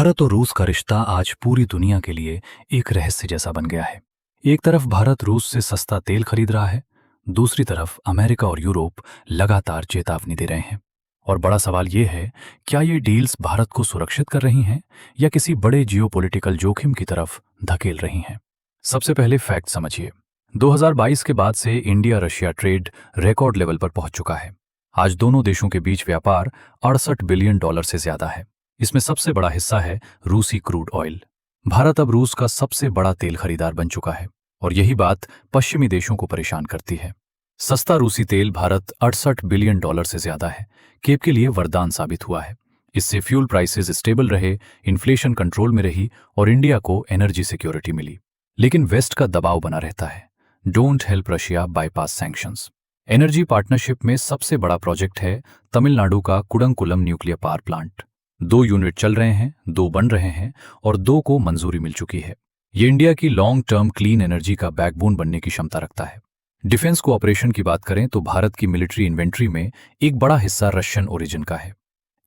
भारत और रूस का रिश्ता आज पूरी दुनिया के लिए एक रहस्य जैसा बन गया है। एक तरफ भारत रूस से सस्ता तेल खरीद रहा है, दूसरी तरफ अमेरिका और यूरोप लगातार चेतावनी दे रहे हैं। और बड़ा सवाल ये है, क्या ये डील्स भारत को सुरक्षित कर रही हैं या किसी बड़े जियोपॉलिटिकल जोखिम की तरफ धकेल रही हैं? सबसे पहले फैक्ट समझिए। 2022 के बाद से India Russia trade record level पर पहुंच चुका है। आज दोनों देशों के बीच व्यापार $68 बिलियन से ज्यादा है। इसमें सबसे बड़ा हिस्सा है रूसी क्रूड ऑयल। भारत अब रूस का सबसे बड़ा तेल खरीदार बन चुका है और यही बात पश्चिमी देशों को परेशान करती है। सस्ता रूसी तेल भारत $68 बिलियन से ज्यादा है केप के लिए वरदान साबित हुआ है। इससे फ्यूल प्राइसेस स्टेबल रहे, इन्फ्लेशन कंट्रोल में रही और इंडिया को एनर्जी सिक्योरिटी मिली। लेकिन वेस्ट का दबाव बना रहता है। Don't help Russia bypass sanctions. Energy partnership में सबसे बड़ा प्रोजेक्ट है तमिलनाडु का कुडंकुलम न्यूक्लियर पावर प्लांट। 2 यूनिट चल रहे हैं, 2 बन रहे हैं और 2 को मंजूरी मिल चुकी है। ये इंडिया की लॉन्ग टर्म क्लीन एनर्जी का बैकबोन बनने की क्षमता रखता है। डिफेंस कोऑपरेशन की बात करें तो भारत की मिलिट्री इन्वेंट्री में एक बड़ा हिस्सा रशियन ओरिजिन का है।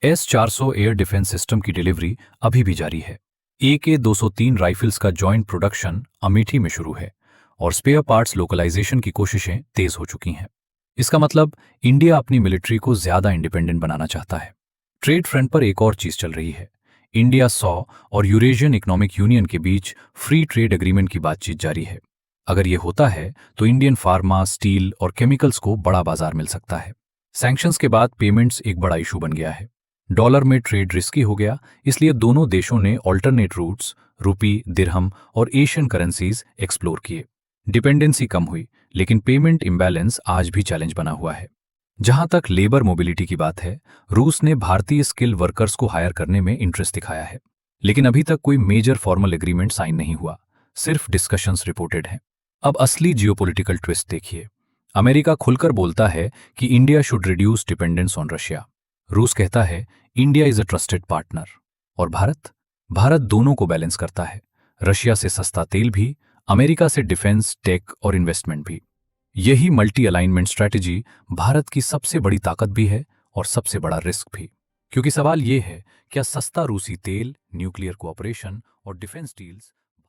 S-400 एयर डिफेंस सिस्टम की डिलीवरी अभी भी जारी है। AK-203 राइफल्स का जॉइंट प्रोडक्शन अमेठी में शुरू है और स्पेयर पार्ट्स लोकलाइजेशन की कोशिशें तेज हो चुकी हैं। इसका मतलब इंडिया अपनी मिलिट्री को ज्यादा इंडिपेंडेंट बनाना चाहता है। ट्रेड फ्रंट पर एक और चीज चल रही है। इंडिया 100 और यूरेशियन इकोनॉमिक यूनियन के बीच फ्री ट्रेड एग्रीमेंट की बातचीत जारी है। अगर ये होता है तो इंडियन फार्मा, स्टील और केमिकल्स को बड़ा बाजार मिल सकता है। सैंक्शंस के बाद पेमेंट्स एक बड़ा इशू बन गया है। डॉलर में ट्रेड रिस्की हो गया, इसलिए दोनों देशों ने ऑल्टरनेट रूट्स रुपी, दिरहम और एशियन करेंसीज एक्सप्लोर किए। डिपेंडेंसी कम हुई, लेकिन पेमेंट इम्बैलेंस आज भी चैलेंज बना हुआ है। जहां तक लेबर मोबिलिटी की बात है, रूस ने भारतीय स्किल वर्कर्स को हायर करने में इंटरेस्ट दिखाया है, लेकिन अभी तक कोई मेजर फॉर्मल एग्रीमेंट साइन नहीं हुआ, सिर्फ डिस्कशंस रिपोर्टेड हैं। अब असली जियोपॉलिटिकल ट्विस्ट देखिए। अमेरिका खुलकर बोलता है कि India should reduce dependence on Russia. रूस कहता है India is a trusted partner. और भारत दोनों को बैलेंस करता है। रशिया से सस्ता तेल भी, अमेरिका से डिफेंस, टेक और इन्वेस्टमेंट भी। यही मल्टी अलाइनमेंट स्ट्रैटेजी भारत की सबसे बड़ी ताकत भी है और सबसे बड़ा रिस्क भी। क्योंकि सवाल ये है, क्या सस्ता रूसी तेल, न्यूक्लियर कोऑपरेशन और डिफेंस डील्स